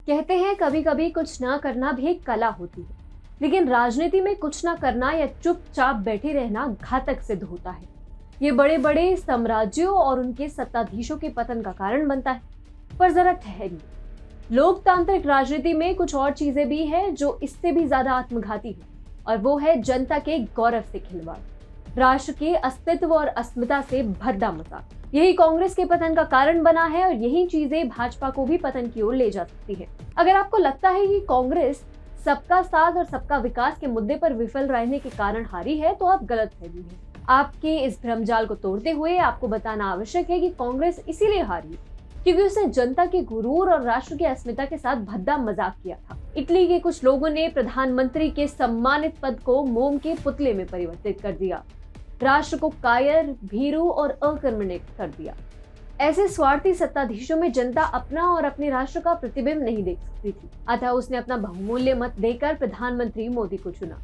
कहते हैं कभी कभी कुछ ना करना भी एक कला होती है, लेकिन राजनीति में कुछ ना करना या चुपचाप बैठे रहना घातक सिद्ध होता है। ये बड़े बड़े साम्राज्यों और उनके सत्ताधीशों के पतन का कारण बनता है। पर जरा ठहरिए, लोकतांत्रिक राजनीति में कुछ और चीजें भी हैं जो इससे भी ज्यादा आत्मघाती है, और वो है जनता के गौरव से खिलवाड़, राष्ट्र के अस्तित्व और अस्मिता से भद्दा मजाक। यही कांग्रेस के पतन का कारण बना है और यही चीजें भाजपा को भी पतन की ओर ले जा सकती है। अगर आपको लगता है कि कांग्रेस सबका साथ और सबका विकास के मुद्दे पर विफल रहने के कारण हारी है, तो आप गलत फहमी हैं। आपके इस भ्रमजाल को तोड़ते हुए आपको बताना आवश्यक है कि कांग्रेस इसीलिए हारी क्योंकि उसने जनता के गुरूर और राष्ट्र की अस्मिता के साथ भद्दा मजाक किया था। इटली के कुछ लोगों ने प्रधानमंत्री के सम्मानित पद को मोम के पुतले में परिवर्तित कर दिया, राष्ट्र को कायर, भीरू और अकर्मण्य कर दिया। ऐसे स्वार्थी सत्ताधीशों में जनता अपना और अपने राष्ट्र का प्रतिबिंब नहीं देख सकती थी, अतः उसने अपना बहुमूल्य मत देकर प्रधानमंत्री मोदी को चुना।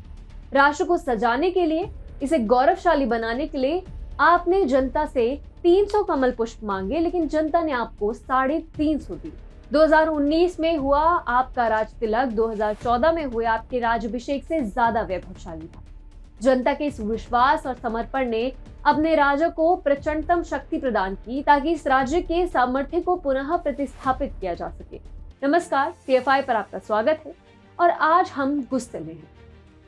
राष्ट्र को सजाने के लिए, इसे गौरवशाली बनाने के लिए आपने जनता से 300 कमल पुष्प मांगे, लेकिन जनता ने आपको 350 दिए। 2019 में हुआ आपका राज तिलक 2014 में हुए आपके राजाभिषेक से ज्यादा वैभवशाली था। जनता के इस विश्वास और समर्पण ने अपने राजा को प्रचंडतम शक्ति प्रदान की ताकि इस राज्य के सामर्थ्य को पुनः प्रतिस्थापित किया जा सके। नमस्कार, TFI पर आपका स्वागत है और आज हम गुस्से में हैं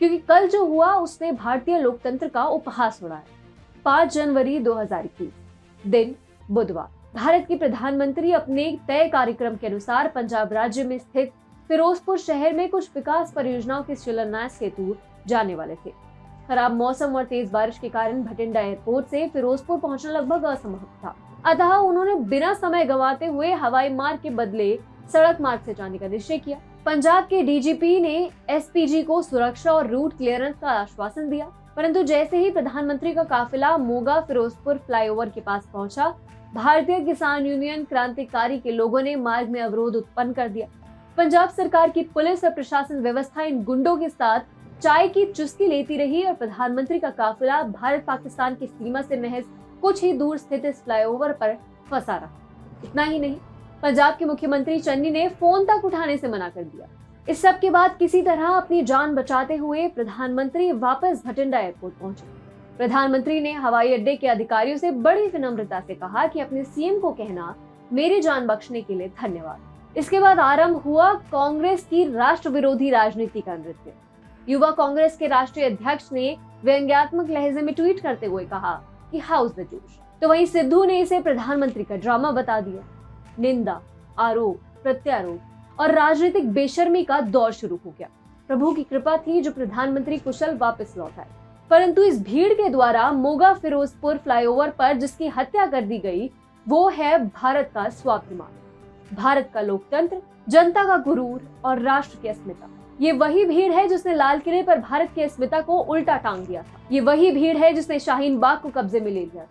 क्योंकि कल जो हुआ उसने भारतीय लोकतंत्र का उपहास उड़ाया। 5 जनवरी 2021 दिन बुधवार, भारत के प्रधानमंत्री अपने तय कार्यक्रम के अनुसार पंजाब राज्य में स्थित फिरोजपुर शहर में कुछ विकास परियोजनाओं के शिलान्यास हेतु जाने वाले थे। खराब मौसम और तेज बारिश के कारण भटिंडा एयरपोर्ट से फिरोजपुर पहुंचना लगभग असंभव था, अतः उन्होंने बिना समय गंवाते हुए हवाई मार्ग के बदले सड़क मार्ग से जाने का निश्चय किया। पंजाब के DGP ने SPG को सुरक्षा और रूट क्लियरेंस का आश्वासन दिया, परंतु जैसे ही प्रधानमंत्री का काफिला मोगा फिरोजपुर फ्लाईओवर के पास पहुंचा, भारतीय किसान यूनियन क्रांतिकारी के लोगों ने मार्ग में अवरोध उत्पन्न कर दिया। पंजाब सरकार की पुलिस और प्रशासन व्यवस्था इन गुंडों के साथ चाय की चुस्की लेती रही और प्रधानमंत्री का काफिला भारत पाकिस्तान की सीमा से महज कुछ ही दूर स्थित इस फ्लाईओवर पर फंसा रहा। इतना ही नहीं, पंजाब के मुख्यमंत्री चन्नी ने फोन तक उठाने से मना कर दिया। इस सब के बाद किसी तरह अपनी जान बचाते हुए प्रधानमंत्री वापस भटिंडा एयरपोर्ट पहुंचे। प्रधानमंत्री ने हवाई अड्डे के अधिकारियों से बड़ी विनम्रता से कहा कि अपने CM को कहना मेरी जान बख्शने के लिए धन्यवाद। इसके बाद आरंभ हुआ कांग्रेस की राष्ट्र विरोधी राजनीति का नृत्य। युवा कांग्रेस के राष्ट्रीय अध्यक्ष ने व्यंग्यात्मक लहजे में ट्वीट करते हुए कहा कि हाउस द जोश, तो वहीं सिद्धू ने इसे प्रधानमंत्री का ड्रामा बता दिया। निंदा, आरोप, प्रत्यारोप और राजनीतिक बेशर्मी का दौर शुरू हो गया। प्रभु की कृपा थी जो प्रधानमंत्री कुशल वापस लौट आए, परंतु इस भीड़ के द्वारा मोगा फिरोजपुर फ्लाईओवर पर जिसकी हत्या कर दी गई, वो है भारत का स्वाभिमान, भारत का लोकतंत्र, जनता का गुरूर और राष्ट्र की अस्मिता। ये वही भीड़ है जिसने लाल किले पर भारत की अस्मिता को उल्टा टांग दिया था। ये वही भीड़ है जिसने शाहीन बाग को कब्जे में ले लिया था,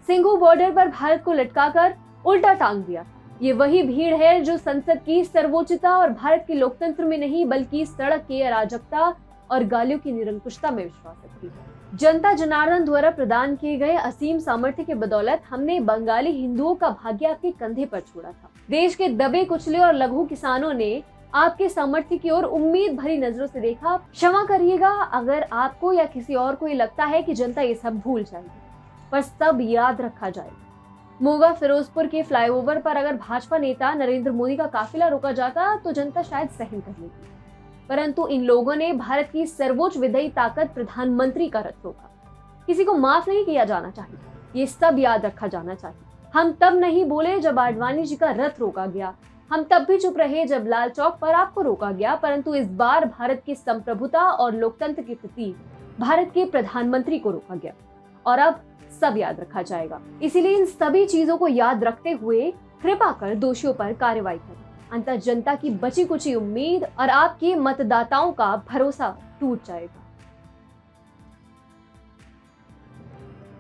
सिंघू बॉर्डर पर भारत को लटकाकर उल्टा टांग दिया था। ये वही भीड़ है जो संसद की सर्वोच्चता और भारत के लोकतंत्र में नहीं बल्कि सड़क की अराजकता और गालियों की निरंकुशता में विश्वास रखती है। जनता जनार्दन द्वारा प्रदान किए गए असीम सामर्थ्य के बदौलत हमने बंगाली हिंदुओं का भाग्य आपके कंधे पर छोड़ा था। देश के दबे कुचले और लघु किसानों ने आपके सामर्थ्य की ओर उम्मीद भरी नजरों से देखा। क्षमा करिएगा अगर आपको या किसी और को ये लगता है कि जनता ये सब भूल जाएगी, पर सब याद रखा जाएगा। मोगा फिरोजपुर के फ्लाईओवर पर अगर भाजपा नेता नरेंद्र मोदी का काफिला रोका जाता तो जनता शायद सहन कर लेती, परंतु इन लोगों ने भारत की सर्वोच्च विधायी ताकत प्रधानमंत्री का रथ रोका। किसी को माफ नहीं किया जाना चाहिए, ये सब याद रखा जाना चाहिए। हम तब नहीं बोले जब आडवाणी जी का रथ रोका गया, हम तब भी चुप रहे जब लाल चौक पर आपको रोका गया, परंतु इस बार भारत की संप्रभुता और लोकतंत्र के प्रति भारत के प्रधानमंत्री को रोका गया और अब सब याद रखा जाएगा। इसीलिए इन सभी चीजों को याद रखते हुए कृपा कर दोषियों पर कार्रवाई करें, अंततः जनता की बची कुची उम्मीद और आपके मतदाताओं का भरोसा टूट जाएगा।